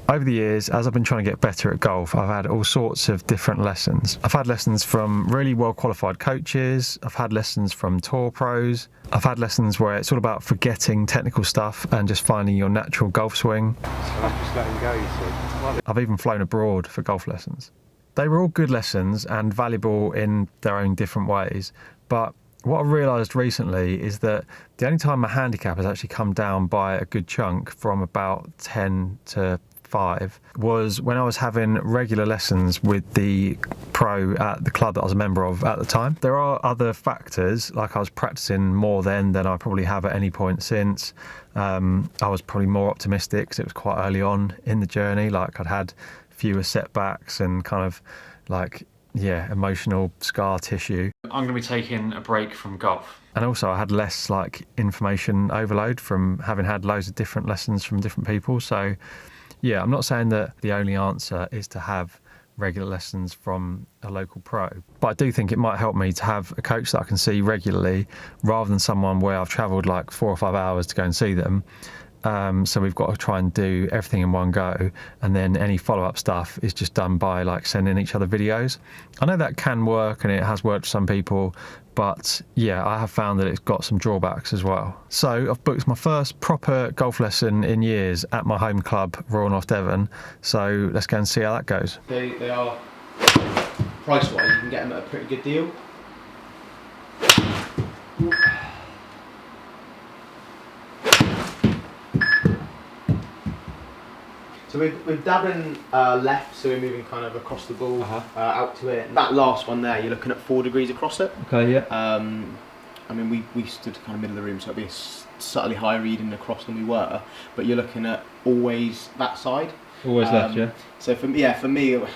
Over the years, as I've been trying to get better at golf, I've had all sorts of different lessons. I've had lessons from really well qualified coaches, I've had lessons from tour pros, I've had lessons where it's all about forgetting technical stuff and just finding your natural golf swing. So I'm just letting go, you see. I've even flown abroad for golf lessons. They were all good lessons and valuable in their own different ways, but what I've realised recently is that the only time my handicap has actually come down by a good chunk, from about 10 to 5, was when I was having regular lessons with the pro at the club that I was a member of at the time. There are other factors, like I was practicing more then than I probably have at any point since. I was probably more optimistic because it was quite early on in the journey. Like, I'd had fewer setbacks and kind of like, emotional scar tissue. I'm going to be taking a break from golf. And also I had less like information overload from having had loads of different lessons from different people. So yeah, I'm not saying that the only answer is to have regular lessons from a local pro, but I do think it might help me to have a coach that I can see regularly rather than someone where I've travelled like 4 or 5 hours to go and see them. So we've got to try and do everything in one go, and then any follow-up stuff is just done by like sending each other videos. I know that can work and it has worked for some people, but yeah, I have found that it's got some drawbacks as well. So I've booked my first proper golf lesson in years at my home club, Royal North Devon. So let's go and see how that goes. They are, price-wise, you can get them at a pretty good deal. So we're dabbing left, so we're moving kind of across the ball out to it. And that last one there, you're looking at 4 degrees across it. Okay, yeah. I mean, we stood kind of middle of the room, so it'd be a subtly higher reading across than we were. But you're looking at always that side. Always left, yeah. So for me, we're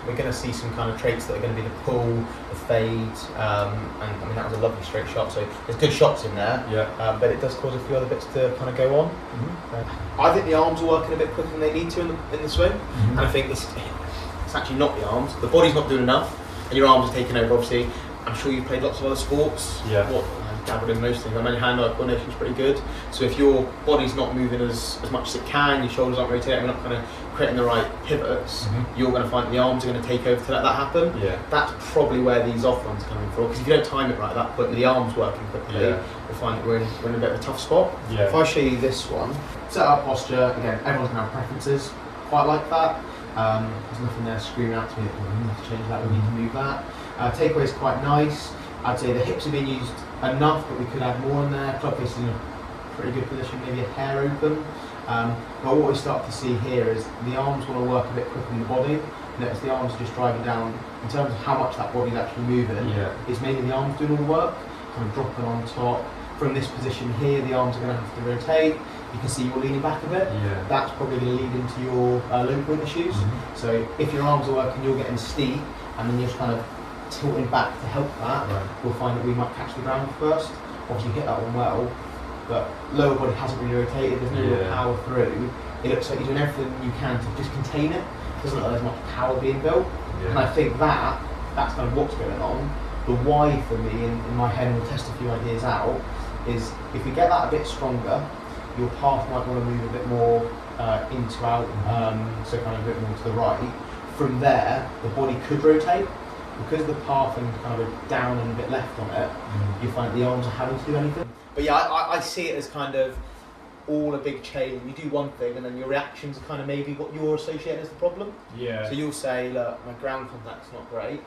going to see some kind of traits that are going to be the pull, the fade, and I mean that was a lovely straight shot. So there's good shots in there, but it does cause a few other bits to kind of go on. I think the arms are working a bit quicker than they need to in the swing, and I think it's actually not the arms. The body's not doing enough, and your arms are taking over. Obviously, I'm sure you've played lots of other sports. Yeah. Dabbled in most things. I mean, your hand-eye coordination's pretty good. So if your body's not moving as much as it can, your shoulders aren't rotating, we're not kind of creating the right pivots, you're going to find the arms are going to take over to let that happen. Yeah. That's probably where these off runs are coming from, because if you don't time it right at that point, the arms working quickly, you'll find that we're in a bit of a tough spot. Yeah. If I show you this one, set up posture, again, everyone's going to have preferences, quite like that. There's nothing there screaming out to me, we need to change that, we need to move that. Takeaway is quite nice. I'd say the hips are being used enough, but we could add more in there. Club face is in a pretty good position, maybe a hair open. But what we start to see here is the arms want to work a bit quicker than the body. Notice the arms are just driving down. In terms of how much that body's actually moving, it's mainly the arms doing all the work, kind of dropping on top. From this position here, the arms are going to have to rotate. You can see you're leaning back a bit. Yeah. That's probably going to lead into your low point issues. So if your arms are working, you're getting steep, and then you're just kind of tilting back to help that. We'll find that we might catch the ground first. Obviously, hit that one well, but lower body hasn't really rotated. There's no real power through. It looks like you're doing everything you can to just contain it. It doesn't look like there's much power being built. And I think that's kind of what's going on. The why for me in my head, and we'll test a few ideas out, is if we get that a bit stronger, your path might want to move a bit more into out, so kind of a bit more to the right. From there, the body could rotate. Because the path and kind of a down and a bit left on it, you find the arms are having to do anything. But yeah, I see it as kind of all a big chain. You do one thing and then your reactions are kind of maybe what you're associating as the problem. Yeah. So you'll say, look, my ground contact's not great.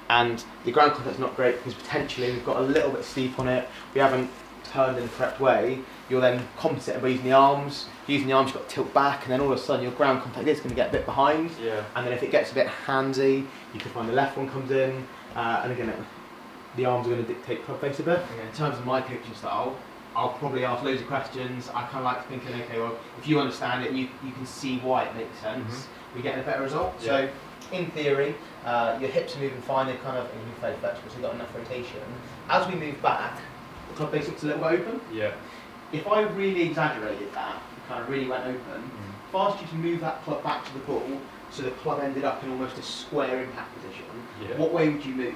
And the ground contact's not great because potentially we've got a little bit steep on it, we haven't turned in the correct way. You'll then compensate by using the arms. Using the arms, you've got to tilt back, and then all of a sudden your ground contact is going to get a bit behind. Yeah. And then if it gets a bit handsy, you can find the left one comes in, and again, the arms are going to dictate club face a bit. Okay. In terms of my coaching style, I'll probably ask loads of questions. I kind of like thinking, okay, well, if you understand it and you can see why it makes sense, we get a better result. Yeah. So, in theory, your hips are moving fine. They're kind of fairly flexible, so you've got enough rotation. As we move back, the club face looks a little bit open. Yeah. If I really exaggerated that, kind of really went open, if I asked you to move that club back to the ball, so the club ended up in almost a square impact position, what way would you move?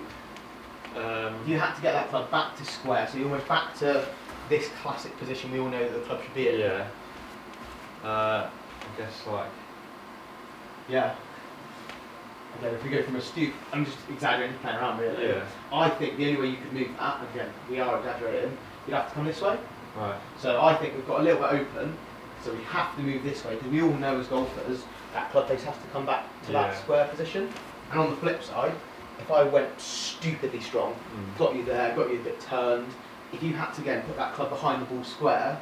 You had to get that club back to square, so you're almost back to this classic position we all know that the club should be in. Yeah. I guess like Yeah. Again, if we go from a stoop, I'm just exaggerating, playing around really. Yeah. I think the only way you could move that, again, we are exaggerating, you'd have to come this way. Right. So I think we've got a little bit open, so we have to move this way, because we all know as golfers, that club face has to come back to that square position. And on the flip side, if I went stupidly strong, got you there, got you a bit turned, if you had to again put that club behind the ball square,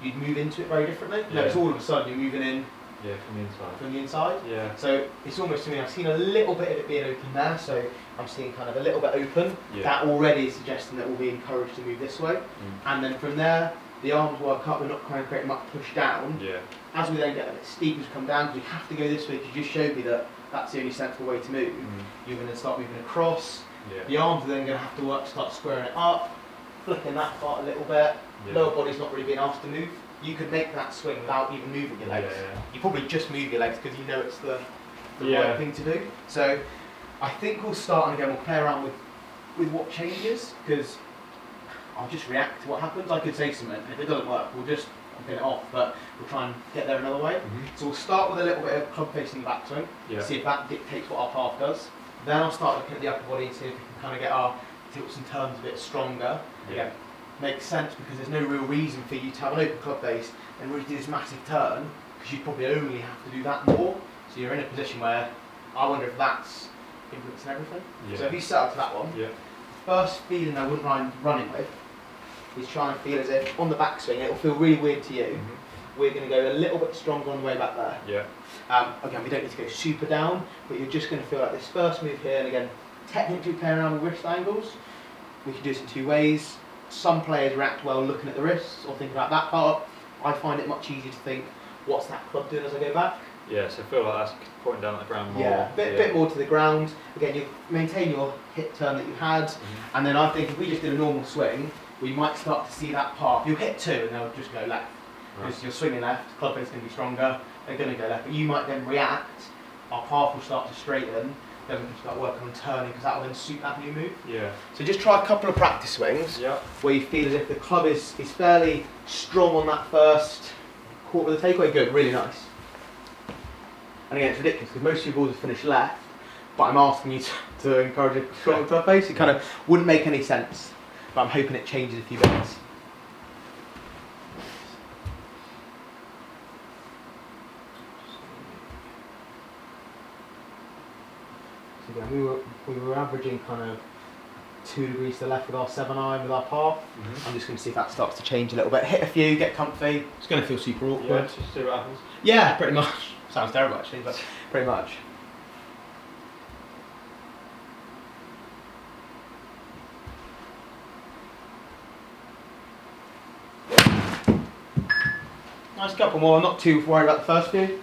you'd move into it very differently. No, it's all of a sudden you're moving in from the inside. From the inside. Yeah. So it's almost to me, I've seen a little bit of it being open there, so I'm seeing kind of a little bit open. Yeah. That already is suggesting that we'll be encouraged to move this way. And then from there, the arms work up, we're not kind of creating much push down. Yeah. As we then get a bit steep as we come down, because we have to go this way, because you just showed me that that's the only sensible way to move. You're going to start moving across. Yeah. The arms are then going to have to work, start squaring it up, flicking that part a little bit. Lower body's not really being asked to move. You could make that swing without even moving your legs. You probably just move your legs because you know it's the right thing to do. So I think we'll start, and again we'll play around with what changes, because I'll just react to what happens. I could say something, and if it doesn't work, we'll just get it off, but we'll try and get there another way. So we'll start with a little bit of club facing backswing, see if that dictates what our path does. Then I'll start looking at the upper body and see if we can kind of get our tilts and turns a bit stronger. Again, makes sense because there's no real reason for you to have an open club face and really do this massive turn, because you probably only have to do that more. So you're in a position where I wonder if that's influencing everything. So if you set up to that one, the first feeling I wouldn't mind running with is trying to feel as if on the backswing, it'll feel really weird to you. We're going to go a little bit stronger on the way back there. Again, we don't need to go super down, but you're just going to feel like this first move here, and again, technically playing around with wrist angles, we can do this in two ways. Some players react well looking at the wrists or thinking about that part. I find it much easier to think, what's that club doing as I go back? Yeah, so I feel like that's pointing down at the ground more. Yeah, bit more to the ground. Again, you maintain your hip turn that you had, and then I think if we just did a normal swing, we might start to see that path. You'll hit two and they'll just go left. Because you're swinging left, club face is going to be stronger, they're going to go left. But you might then react, our path will start to straighten, then we can start working on turning, because that will then suit that new move. So just try a couple of practice swings where you feel as if the club is fairly strong on that first quarter of the takeaway. Good, really nice. And again, it's ridiculous because most of your balls are finished left, but I'm asking you to encourage a strong club face. It kind of wouldn't make any sense, but I'm hoping it changes a few bits. So again, we were averaging kind of 2 degrees to the left with our 7-iron with our path. I'm just going to see if that starts to change a little bit. Hit a few, get comfy. It's going to feel super awkward. Just see what happens. Yeah, pretty much. Sounds terrible actually, but pretty much. Nice couple more. I'm not too worried about the first few.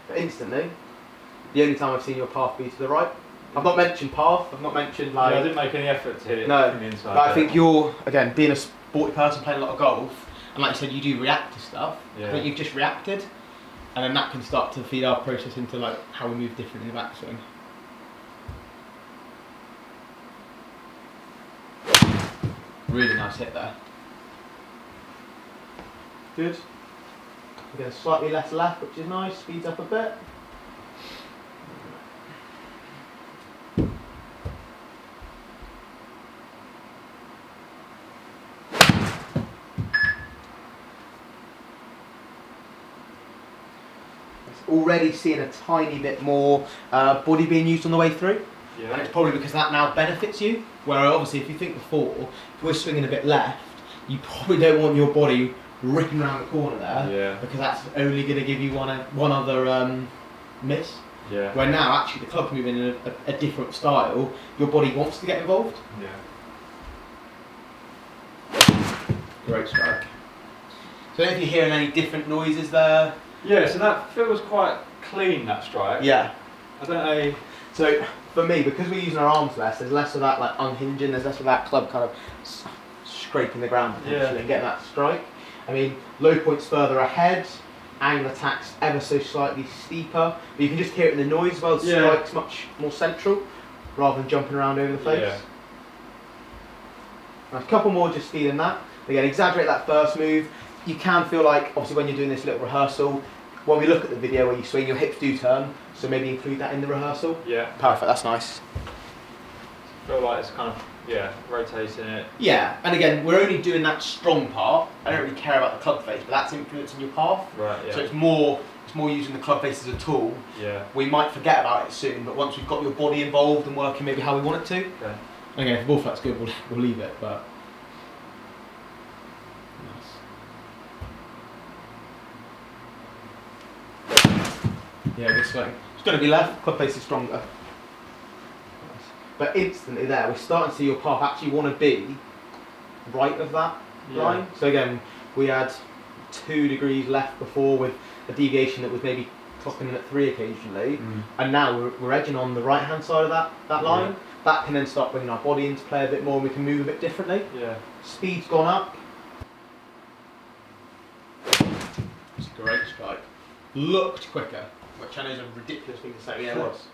But instantly, the only time I've seen your path be to the right. I've not mentioned path, I've not mentioned like... Yeah, I didn't make any effort to hit it from the inside. But I think you're, again, being a sporty person, playing a lot of golf, and like you said, you do react to stuff, but you've just reacted, and then that can start to feed our process into like how we move differently in the backswing. Really nice hit there. Good. We're going slightly less left, which is nice, speeds up a bit. Already seeing a tiny bit more body being used on the way through, and it's probably because that now benefits you, where obviously if you think before, if we're swinging a bit left, you probably don't want your body ripping around the corner there, because that's only going to give you one other miss, where now actually the club's moving in a different style, your body wants to get involved. Great strike. So if you're hearing any different noises there. Yeah, so that feels quite clean, that strike. Yeah. I don't know. So for me, because we're using our arms less, there's less of that like unhinging, there's less of that club kind of scraping the ground potentially and getting that strike. I mean, low point's further ahead, angle attack's ever so slightly steeper, but you can just hear it in the noise as well, the strike's much more central, rather than jumping around over the face. Now, a couple more just feeling that. Again, exaggerate that first move. You can feel like, obviously when you're doing this little rehearsal, when we look at the video where you swing, your hips do turn, so maybe include that in the rehearsal. Yeah. Perfect, that's nice. I feel like it's kind of, rotating it. Yeah, and again, we're only doing that strong part. I don't really care about the club face, but that's influencing your path. Right, yeah. So it's more using the club face as a tool. Yeah. We might forget about it soon, but once we've got your body involved and working maybe how we want it to. Okay. Okay, if ball flight's good, we'll leave it, but... Yeah, good swing. It's going to be left, club face is stronger. Nice. But instantly there, we're starting to see your path actually want to be right of that line. So again, we had 2 degrees left before with a deviation that was maybe clocking in at 3 occasionally, and now we're edging on the right hand side of that line. That can then start bringing our body into play a bit more and we can move a bit differently. Yeah. Speed's gone up. It's a great strike. Looked quicker, which I know is a ridiculous thing to say. Yeah, it was.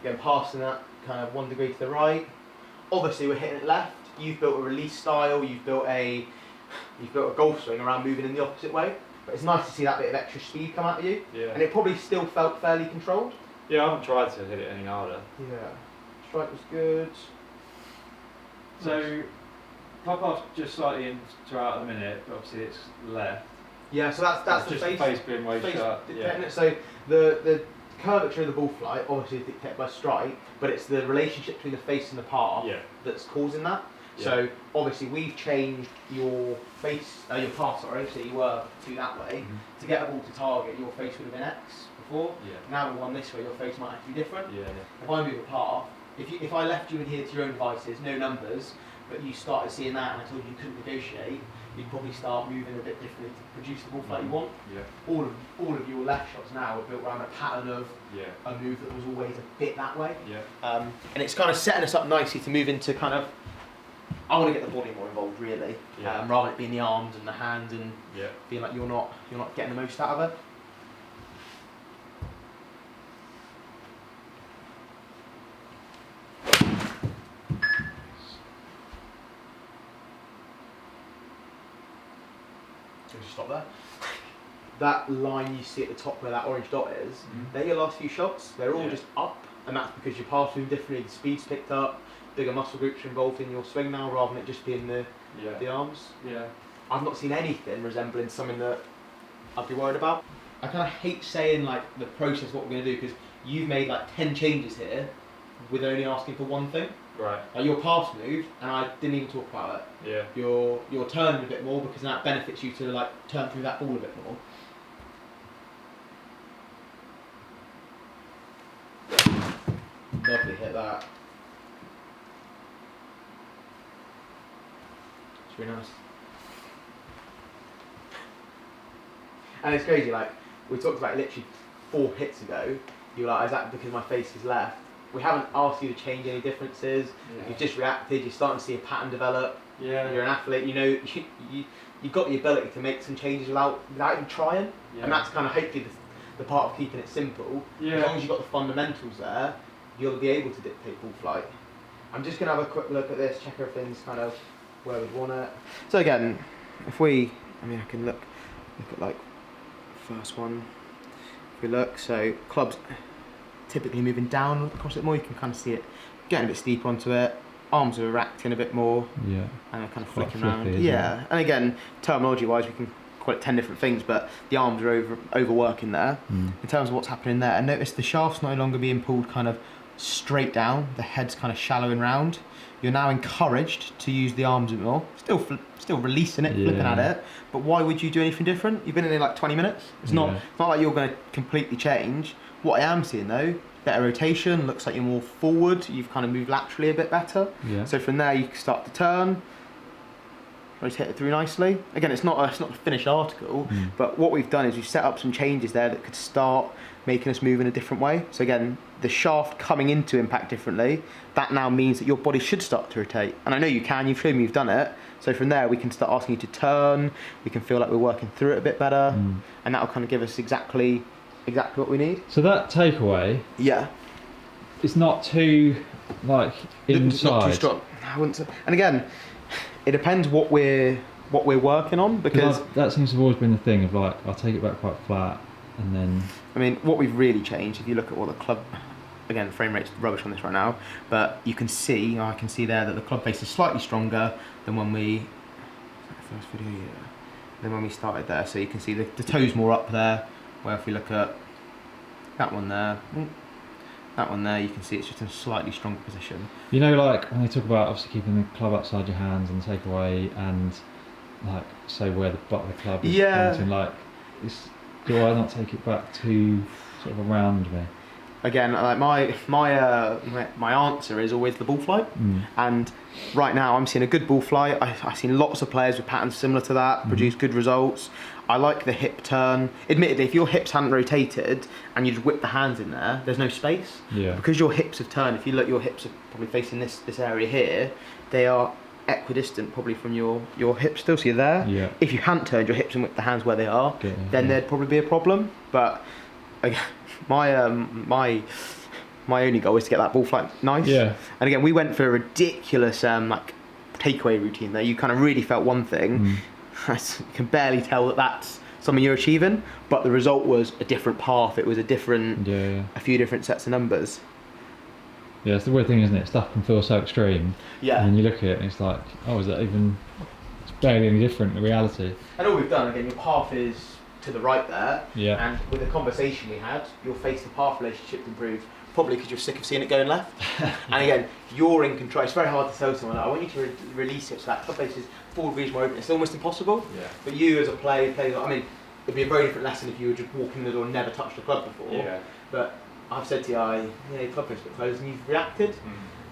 Again, passing that kind of 1 degree to the right. Obviously, we're hitting it left. You've built a release style. You've built a golf swing around moving in the opposite way. But it's nice to see that bit of extra speed come out of you. Yeah. And it probably still felt fairly controlled. Yeah, I haven't tried to hit it any harder. Yeah. Strike was good. So, pop off just slightly in throughout the minute, but obviously it's left. Yeah, so that's just the the face being way shut. Yeah. So the curvature of the ball flight obviously is dictated by strike, but it's the relationship between the face and the path that's causing that. Yeah. So obviously we've changed your face, your path, sorry, so you were to that way. To get a ball to target, your face would have been X before. Yeah. Now we're one this way, your face might actually be different. Yeah. If I move a path, if I left you in here to your own devices, no numbers, but you started seeing that and I told you you couldn't negotiate, you'd probably start moving a bit differently to produce the ball flight you want. Yeah. All of your left shots now are built around a pattern of a move that was always a bit that way. Yeah. And it's kind of setting us up nicely to move into kind of, I want to get the body more involved really, rather than it being the arms and the hands and feeling like you're not getting the most out of it. Stop there. That line you see at the top where that orange dot is, they're your last few shots. They're all just up, and that's because your path's moving differently, the speed's picked up, bigger muscle groups are involved in your swing now rather than it just being the arms. Yeah. I've not seen anything resembling something that I'd be worried about. I kind of hate saying like the process, what we're going to do, because you've made like 10 changes here with only asking for one thing. Right. Like your pass moved, and I didn't even talk about it. Yeah. You're turning a bit more because that benefits you to like turn through that ball a bit more. Lovely, hit that. It's really nice. And it's crazy, like we talked about literally 4 hits ago. You were like, is that because my face is left? We haven't asked you to change any differences. You've just reacted. You're starting to see a pattern develop. Yeah. You're an athlete. You know, you've got the ability to make some changes without even trying. Yeah. And that's kind of hopefully the part of keeping it simple. Yeah. As long as you've got the fundamentals there, you'll be able to dictate ball flight. I'm just going to have a quick look at this, check everything's kind of where we'd want it. So again, I can look at like first one. If we look, so clubs typically moving down across it more, you can kind of see it getting a bit steeper onto it, arms are reacting a bit more, and they're kind of flicking around. And again, terminology wise we can call it 10 different things, but the arms are overworking there. In terms of what's happening there, and notice the shaft's no longer being pulled kind of straight down, the head's kind of shallowing round. You're now encouraged to use the arms a bit more, still releasing it, flipping at it, but why would you do anything different? You've been in there like 20 minutes, it's not like you're going to completely change. What I am seeing though, better rotation, looks like you're more forward, you've kind of moved laterally a bit better. Yeah. So from there you can start to turn, rotate it through nicely. Again, it's not a finished article, but what we've done is we've set up some changes there that could start making us move in a different way. So again, the shaft coming into impact differently, that now means that your body should start to rotate. And I know you can, you've shown me you've done it. So from there we can start asking you to turn, we can feel like we're working through it a bit better, and that'll kind of give us exactly what we need. So that takeaway, it's not too like inside. It's not too strong. I wouldn't say. And again, it depends what we're working on, because that seems to have always been the thing of like I'll take it back quite flat, and then... I mean, what we've really changed, if you look at what the club... Again, the frame rate's rubbish on this right now, but you can see, I can see there that the club face is slightly stronger than when we... First video, yeah. Than when we started there. So you can see the toe's more up there, where if we look at that one there, you can see it's just in a slightly stronger position. You know, like when they talk about obviously keeping the club outside your hands and takeaway, and like say where the butt of the club is pointing, like, do I not take it back to sort of around me? Again, like my answer is always the ball flight, and right now I'm seeing a good ball flight. I've seen lots of players with patterns similar to that produce good results. I like the hip turn. Admittedly, if your hips hadn't rotated and you just whip the hands in there, there's no space. Yeah. Because your hips have turned. If you look, your hips are probably facing this area here. They are equidistant probably from your hips still. So you're there. Yeah. If you hadn't turned your hips and whipped the hands where they are, then there'd probably be a problem. But again, my only goal is to get that ball flight nice. Yeah. And again, we went for a ridiculous like takeaway routine there. You kind of really felt one thing. You can barely tell that that's something you're achieving, but the result was a different path. It was a different, a few different sets of numbers. Yeah, it's the weird thing, isn't it? Stuff can feel so extreme. Yeah. And then you look at it and it's like, oh, is that even? It's barely any different in reality. And all we've done, again, your path is to the right there. Yeah. And with the conversation we had, your face to path relationship improved. Probably because you're sick of seeing it going left. And again, you're in control. It's very hard to tell someone, I want you to release it so that club face is 4 degrees more open. It's almost impossible. Yeah. But you as a player, I mean, it'd be a very different lesson if you were just walking in the door and never touched the club before. Yeah. But I've said to you, your club face got closed and you've reacted.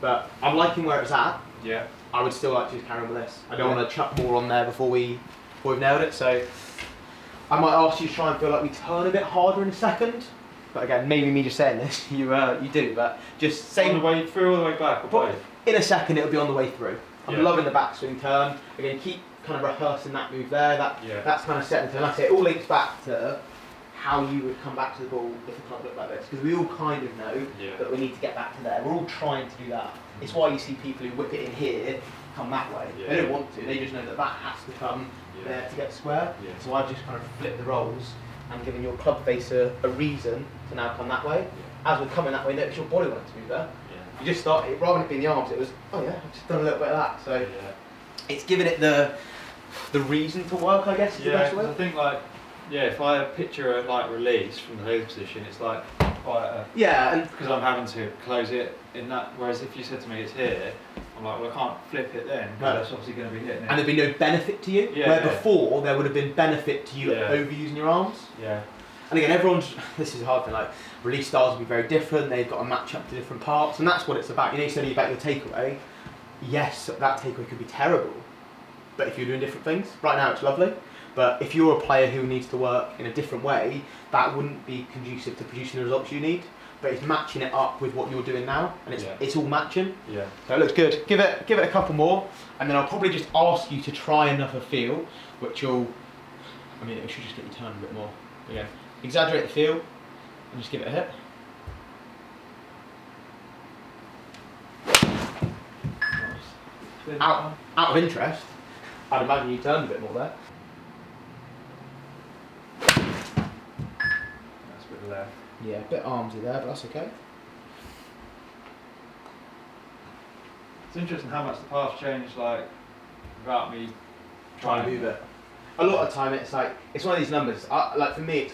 But I'm liking where it's at. Yeah. I would still like to just carry on with this. I don't want to chuck more on there before we've nailed it. So I might ask you to try and feel like we turn a bit harder in a second. But again, maybe me just saying this, you do, but just say... On the way through or the way back, or both? In a second, it'll be on the way through. I'm loving the backswing turn. Again, keep kind of rehearsing that move there. That's kind of set in turn. That's it. It all links back to how you would come back to the ball if the club looked like this. Because we all kind of know that we need to get back to there. We're all trying to do that. It's why you see people who whip it in here come that way. They don't want to. They just know that has to come there to get square. So I've just kind of flipped the roles and giving your club face a reason to now come that way. As we're coming that way, notice your body wanted to move there. You just started, rather than it being the arms, it was, oh yeah, I've just done a little bit of that. So it's giving it the reason to work, I guess, is the best way. I think if I picture a release from the hose position, it's like quite a... and because I'm having to close it in that, whereas if you said to me it's here, I'm like, well, I can't flip it then, because that's obviously going to be hitting it. And there'd be no benefit to you, where before there would have been benefit to you overusing your arms. Yeah. And again, this is a hard thing, release styles will be very different, they've got to match up to different parts, and that's what it's about. You said about your takeaway, yes, that takeaway could be terrible, but if you're doing different things, right now it's lovely, but if you're a player who needs to work in a different way, that wouldn't be conducive to producing the results you need. But it's matching it up with what you're doing now, and it's all matching. Yeah. So it looks good. Give it a couple more, and then I'll probably just ask you to try another feel, which it should just get you turning a bit more. Again, exaggerate the feel, and just give it a hit. Nice. Out of interest, I'd imagine you turned a bit more there. That's a bit left. Yeah, a bit armsy there, but that's okay. It's interesting how much the path changed, without me trying to move it. A lot of the time, it's one of these numbers. For me,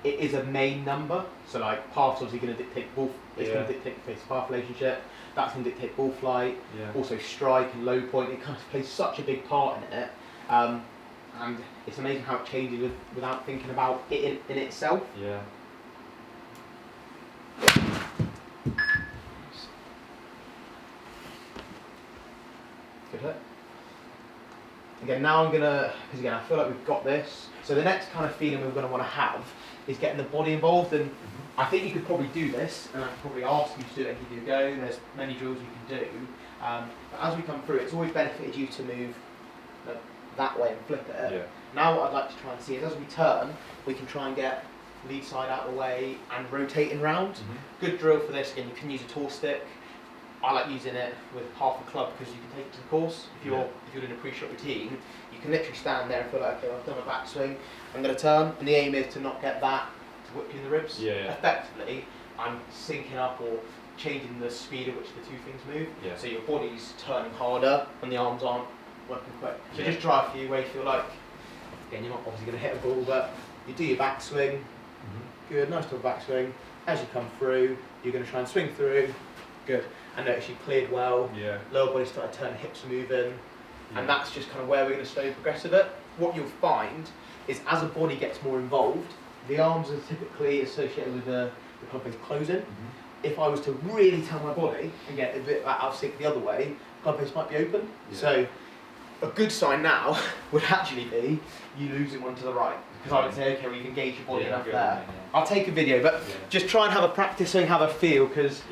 it is a main number. So path's obviously going to dictate ball. It's going to dictate the face-path relationship. That's going to dictate ball flight. Yeah. Also strike and low point. It kind of plays such a big part in it. And it's amazing how it changes without thinking about it in itself. Yeah. Good hit. Again, now because I feel like we've got this. So the next kind of feeling we're going to want to have is getting the body involved, and I think you could probably do this, and I could probably ask you to do it and give you a go. There's many drills you can do. But as we come through, it's always benefited you to move that way and flip it. Yeah. Now what I'd like to try and see is as we turn, we can try and get lead side out of the way and rotating round. Good drill for this. Again, you can use a tour stick. I like using it with half a club because you can take it to the course. If you're doing a pre-shot routine, you can literally stand there and feel like, okay, I've done a backswing, I'm going to turn, and the aim is to not get that to whip you in the ribs. Yeah. Effectively, I'm syncing up or changing the speed at which the two things move. Yeah. So your body's turning harder and the arms aren't working quick. So just try a few where you feel like, again, you're not obviously going to hit a ball, but you do your backswing. Good, nice little backswing. As you come through, you're going to try and swing through. Good. And notice you cleared well. Yeah. Lower body started turning, hips are moving. Yeah. And that's just kind of where we're going to slowly progress with it. What you'll find is as a body gets more involved, the arms are typically associated with the club face closing. If I was to really tell my body and get a bit out of sync the other way, club face might be open. Yeah. So a good sign now would actually be you losing one to the right. Because I would say, okay, well, you can engage your body enough there. Yeah. I'll take a video, but just try and have a practice and have a feel, because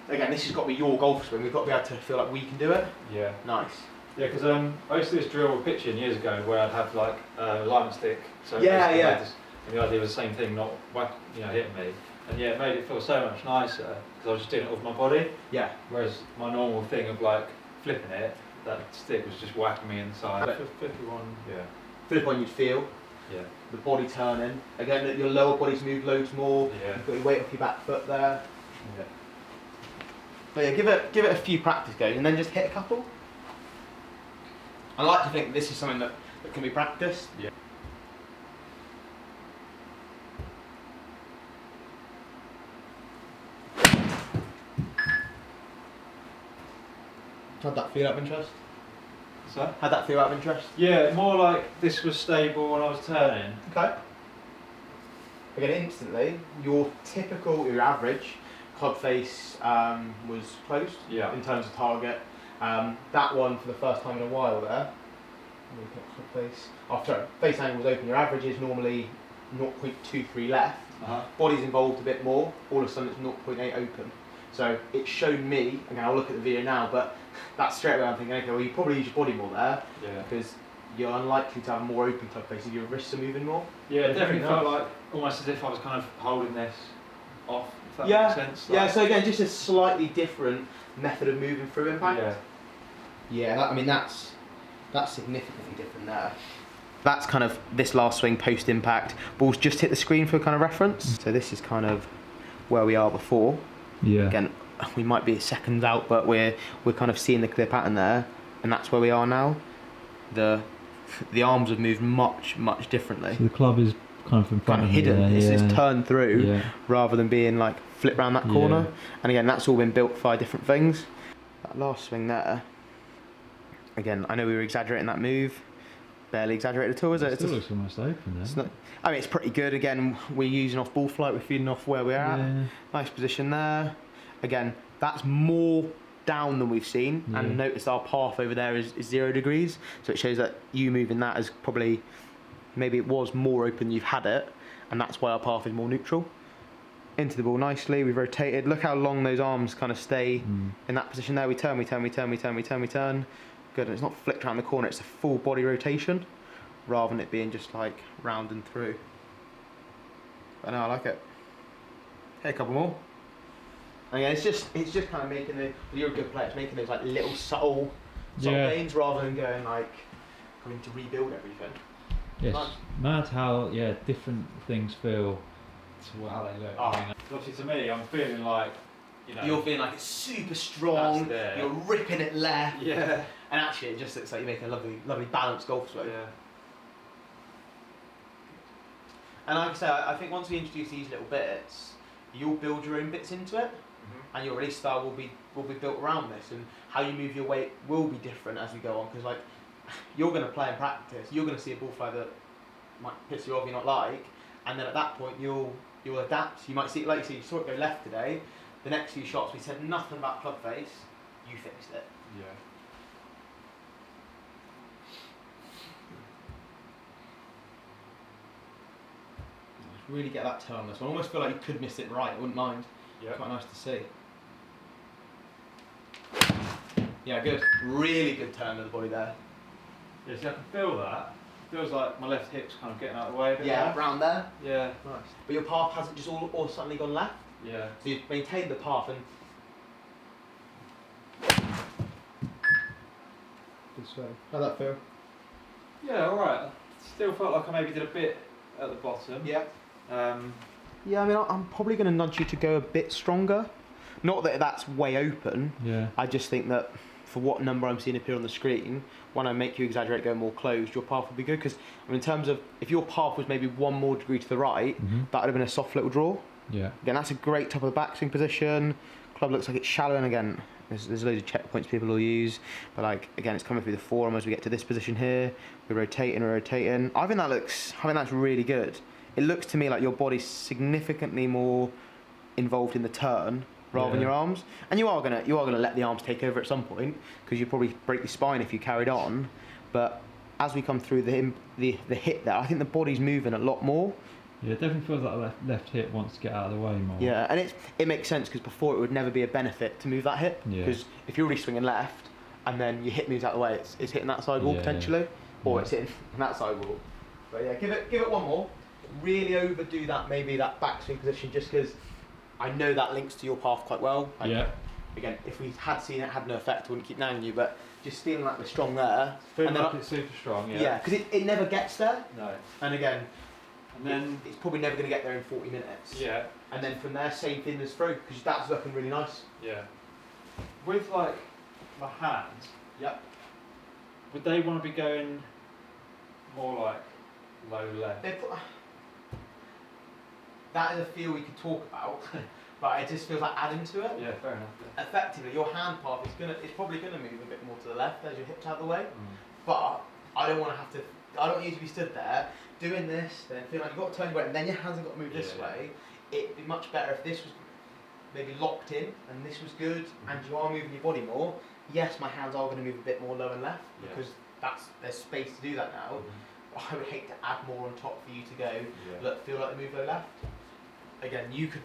again, this has got to be your golf swing. We've got to be able to feel like we can do it. Yeah. Nice. Yeah, because I used to do this drill with pitching years ago where I'd have like a alignment stick. So and the idea was the same thing, not hitting me. And yeah, it made it feel so much nicer because I was just doing it with my body. Yeah. Whereas my normal thing of like flipping it, that stick was just whacking me inside. Flippy one. Yeah. Flip one, you'd feel. Yeah. The body turning. Again, your lower body's moved loads more. Yeah. You've got your weight off your back foot there. Yeah. But yeah, give it a few practice goes and then just hit a couple. I like to think this is something that can be practiced. Yeah. How'd that feel out of interest? So? How'd that feel out of interest? Yeah, more like this was stable when I was turning. Okay. Again, instantly, your average club face was closed in terms of target. That one, for the first time in a while there, club face. After face angle was open, your average is normally 0.23 left. Body's involved a bit more, all of a sudden it's 0.8 open. So it showed me, again I'll look at the video now, but that's straight away I'm thinking, okay, well you probably use your body more there, because you're unlikely to have more open club face if your wrists are moving more. Yeah, it definitely felt like almost as if I was kind of holding this off, if that makes sense. Like, so again, just a slightly different method of moving through impact. That's significantly different there. That's kind of this last swing post impact. Ball's just hit the screen for kind of reference. So this is kind of where we are before. Yeah. Again, we might be seconds out, but we're kind of seeing the clear pattern there, and that's where we are now. The arms have moved much differently. So the club is kind of in front of hidden. It's turned through rather than being like flipped round that corner. And again, that's all been built by different things. That last swing there. Again, I know we were exaggerating that move. Barely exaggerated at all, is it? It still looks almost open there. It's pretty good. Again, we're using off ball flight, we're feeding off where we're at. Nice position there. Again, that's more down than we've seen. And notice our path over there is 0 degrees. So it shows that you moving that is probably, maybe it was more open than you've had it. And that's why our path is more neutral. Into the ball nicely, we've rotated. Look how long those arms kind of stay in that position there. We turn. Good, and it's not flicked around the corner, it's a full body rotation rather than it being just like round and through. But no, I like it. Hit a couple more. And again, it's just kind of making you're a good player, it's making those like little subtle gains rather than going like having to rebuild everything. Yes, nice. Mad how different things feel to how they look. Obviously to me, I'm feeling like, you're feeling like it's super strong, you're ripping it left. Yeah. And actually it just looks like you're making a lovely balanced golf swing. Yeah. And like I say, I think once we introduce these little bits, you'll build your own bits into it, and your release style will be built around this, and how you move your weight will be different as we go on, because like you're going to play and practice, you're going to see a ball fly that might piss you off, you not like, and then at that point you'll adapt. You might see, like you saw it go left today. The next few shots we said nothing about club face, you fixed it. Yeah. Really get that turn on this one. I almost feel like you could miss it right, I wouldn't mind. Yeah. Quite nice to see. Yeah, good. Really good turn of the body there. Yeah, see, I can feel that. It feels like my left hip's kind of getting out of the way a bit. Yeah, round there. Yeah. Nice. But your path hasn't just all suddenly gone left? Yeah. So you've maintained the path and... Good swing. How'd that feel? Yeah, alright. Still felt like I maybe did a bit at the bottom. Yeah. Yeah, I mean, I'm probably going to nudge you to go a bit stronger. Not that that's way open. Yeah. I just think that for what number I'm seeing appear on the screen, when I make you exaggerate go more closed, your path will be good. Because I mean, in terms of if your path was maybe 1 more degree to the right, that would have been a soft little draw. Yeah. Again, that's a great top of the backswing position. Club looks like it's shallow, and again, there's loads of checkpoints people will use. But like again, it's coming through the forearm as we get to this position here. We're rotating. I think that's really good. It looks to me like your body's significantly more involved in the turn rather than your arms. And you are gonna let the arms take over at some point because you probably break your spine if you carried on. But as we come through the hip there, I think the body's moving a lot more. Yeah, it definitely feels like the left hip wants to get out of the way more. Yeah, and it makes sense because before it would never be a benefit to move that hip. Yeah. Because if you're already swinging left and then your hip moves out of the way, it's hitting that side wall potentially, or it's hitting that side wall. But yeah, give it one more. Really overdo that, maybe that backswing position, just because I know that links to your path quite well. Again, if we had seen it had no effect, I wouldn't keep nagging you, but just feeling like we're strong there. Feeling like it's super strong, yeah. Yeah, because it never gets there. No. And again, and then it's probably never going to get there in 40 minutes. Yeah. And then from there, same thing as through, because that's looking really nice. Yeah. With like my hands, Yep. would they want to be going more like low left? That is a feel we could talk about, but it just feels like adding to it. Yeah, fair enough. Yeah. Effectively, your hand path is probably gonna move a bit more to the left as your hips out of the way. But I don't want to have to. I don't want you to be stood there doing this, then feeling like you've got to turn your weight, and then your hands have got to move this way. It'd be much better if this was maybe locked in, and this was good, and you are moving your body more. Yes, my hands are going to move a bit more low and left because there's space to do that now. I would hate to add more on top for you to go. Look, feel like they move low left. Again, you could.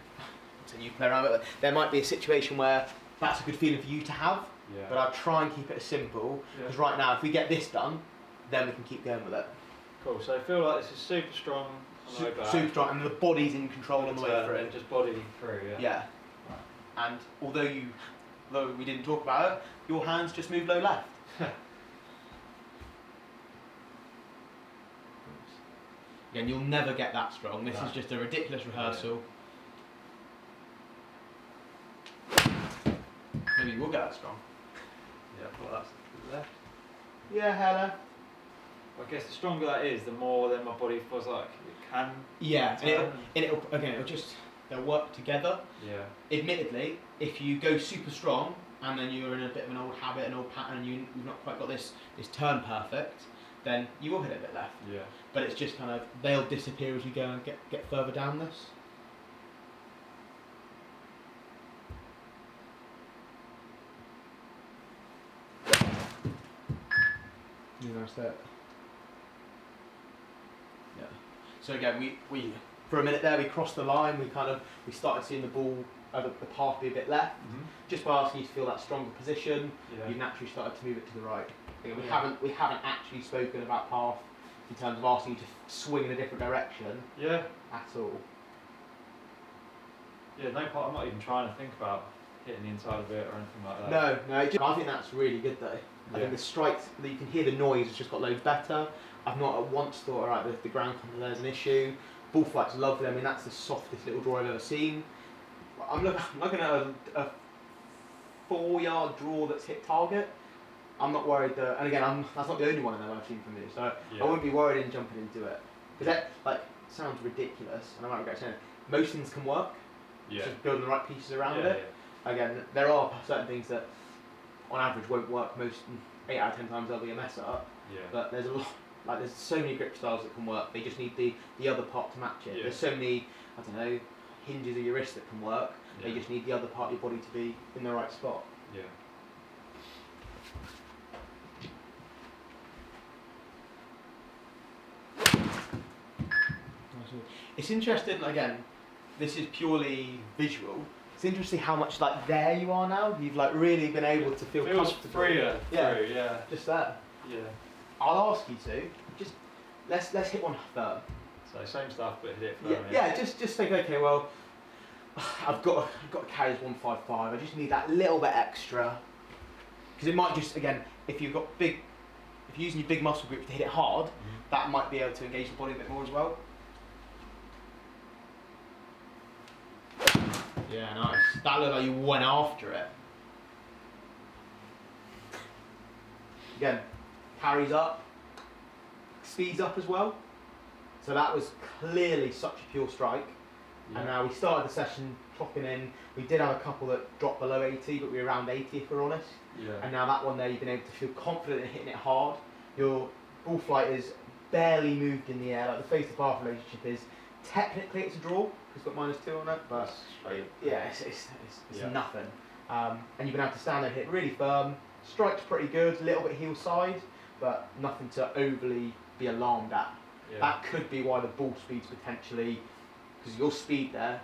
So you play around with it. There might be a situation where that's a good feeling for you to have, but I'll try and keep it as simple. Because right now, if we get this done, then we can keep going with it. Cool. So I feel like this is super strong on the way back. Super strong, and the body's in control on the way through. Just body through. Yeah. And although we didn't talk about it, your hands just move low left. Again, you'll never get that strong. This is just a ridiculous rehearsal. Maybe you will get that strong. Yeah, well that's left. Yeah, hello. I guess the stronger that is, the more then my body feels like it can. Yeah, they'll work together. Yeah. Admittedly, if you go super strong and then you're in a bit of an old habit, an old pattern, and you've not quite got this turn perfect, then you will hit it a bit left. Yeah. But it's just kind of, they'll disappear as you go and get further down this. You know, that. Yeah. So again, we for a minute there we crossed the line. We started seeing the ball, the path be a bit left. Just by asking you to feel that stronger position, you naturally started to move it to the right. Again, we haven't actually spoken about path in terms of asking you to swing in a different direction. Yeah. At all. Yeah. No part. I'm not even trying to think about hitting the inside of it or anything like that. No. I think that's really good though. I think the strikes, you can hear the noise, it's just got loads better. I've not at once thought, alright, the ground control there's an issue. Ball flight's lovely, I mean that's the softest little draw I've ever seen. I'm looking at a 4-yard draw that's hit target. I'm not worried that, and again, that's not the only one in there I've seen from you, so I wouldn't be worried in jumping into it. Because that, sounds ridiculous, and I might regret saying it. Most things can work, just building the right pieces around it. Again, there are certain things that on average won't work 8 out of 10 times they'll be a mess up. But there's a lot, there's so many grip styles that can work. They just need the other part to match it. There's so many, I don't know, hinges of your wrist that can work. They just need the other part of your body to be in the right spot. It's interesting, again, this is purely visual. It's interesting how much there you are now. You've really been able to feel comfortable. Freer. Just that. Yeah. I'll ask you to just let's hit one firm. So same stuff, but hit it firm. Yeah. Just think. Okay, well, I've got to carry this 155. I just need that little bit extra because it might just if you're using your big muscle groups to hit it hard, that might be able to engage the body a bit more as well. Yeah, nice. That looked like you went after it. Again, carries up, speeds up as well. So that was clearly such a pure strike. Yeah. And now we started the session clocking in. We did have a couple that dropped below 80, but we were around 80 if we're honest. Yeah. And now that one there, you've been able to feel confident in hitting it hard. Your ball flight is barely moved in the air. Like the face-to-path relationship is, technically it's a draw, it's got -2 on it, but yeah, it's nothing. And you've been able to stand there and hit really firm. Strike's pretty good, a little bit heel side, but nothing to overly be alarmed at. Yeah. That could be why the ball speed's potentially, because your speed there,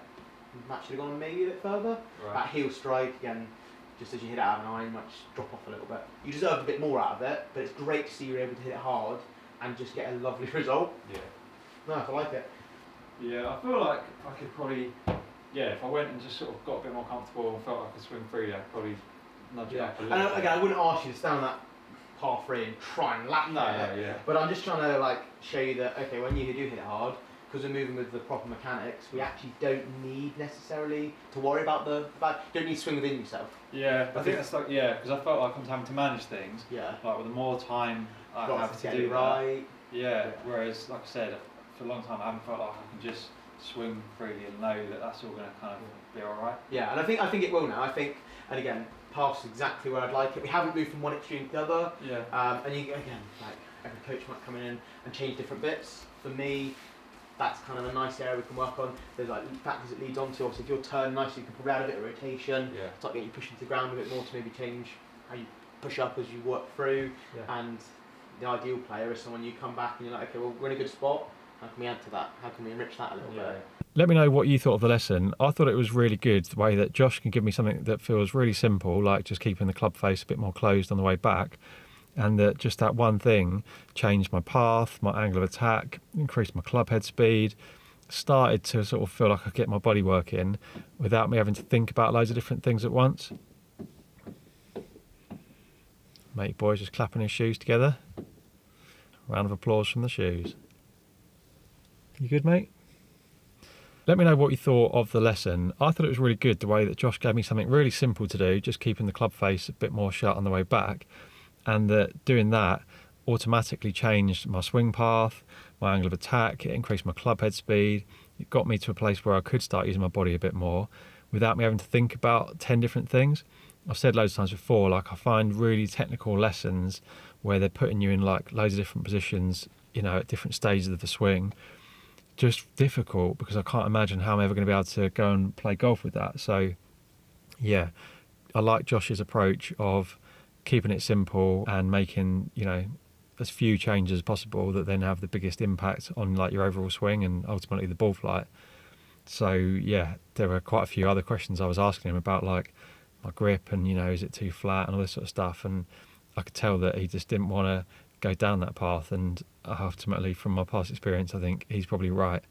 that should have gone maybe a bit further. Right. That heel strike, again, just as you hit it out of an eye, you might just drop off a little bit. You deserved a bit more out of it, but it's great to see you're able to hit it hard and just get a lovely result. Yeah. Nice, I like it. Yeah, I feel like I could probably, if I went and just sort of got a bit more comfortable and felt like I could swing freely, I'd probably nudge it up a little bit. Again, I wouldn't ask you to stand on that par 3 and try and lap it. But I'm just trying to like show you that, okay, when you do hit it hard, because we're moving with the proper mechanics, we actually don't need necessarily to worry about the back. You don't need to swing within yourself. Yeah, I think that's like, because I felt like I'm having to manage things. Yeah. Like with the more time I have to do right. Whereas, like I said, for a long time I haven't felt like I can just swing freely and know that that's all going to kind of be alright. Yeah, and I think it will now. I think, and again, path's exactly where I'd like it. We haven't moved from one extreme to the other. Yeah. And you, again, like every coach might come in and change different bits. For me, that's kind of a nice area we can work on. There's like factors it leads on to. Obviously, if you're turned nicely, you can probably add a bit of rotation. Yeah. Start getting you pushing to the ground a bit more to maybe change how you push up as you work through. Yeah. And the ideal player is someone you come back and you're like, okay, well, we're in a good spot. How can we add to that? How can we enrich that a little bit? Let me know what you thought of the lesson. I thought it was really good, the way that Josh can give me something that feels really simple, like just keeping the club face a bit more closed on the way back, and that just that one thing changed my path, my angle of attack, increased my club head speed, started to sort of feel like I could get my body working without me having to think about loads of different things at once. Mate boys just clapping his shoes together. Round of applause from the shoes. You good, mate? Let me know what you thought of the lesson. I thought it was really good the way that Josh gave me something really simple to do, just keeping the club face a bit more shut on the way back, and that doing that automatically changed my swing path, my angle of attack, it increased my club head speed, it got me to a place where I could start using my body a bit more without me having to think about 10 different things. I've said loads of times before, like I find really technical lessons where they're putting you in like loads of different positions, you know, at different stages of the swing, just difficult, because I can't imagine how I'm ever going to be able to go and play golf with that. So yeah, I like Josh's approach of keeping it simple and making, you know, as few changes as possible that then have the biggest impact on like your overall swing and ultimately the ball flight. So yeah, there were quite a few other questions I was asking him about, like my grip and, you know, is it too flat and all this sort of stuff, and I could tell that he just didn't want to go down that path, and ultimately from my past experience I think he's probably right.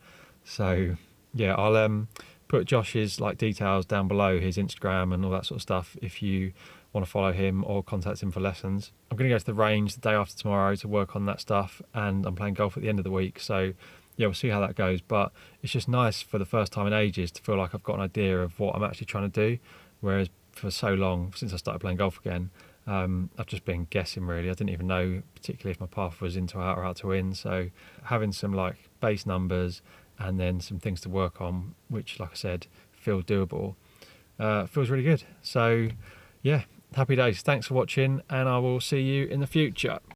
So yeah, I'll put Josh's like details down below, his Instagram and all that sort of stuff, if you want to follow him or contact him for lessons. I'm going to go to the range the day after tomorrow to work on that stuff, and I'm playing golf at the end of the week, so yeah, we'll see how that goes. But it's just nice for the first time in ages to feel like I've got an idea of what I'm actually trying to do, whereas for so long since I started playing golf again, I've just been guessing really. I didn't even know particularly if my path was into out or out to in. So having some like base numbers and then some things to work on, which like I said, feel doable, feels really good. So yeah, happy days. Thanks for watching, and I will see you in the future.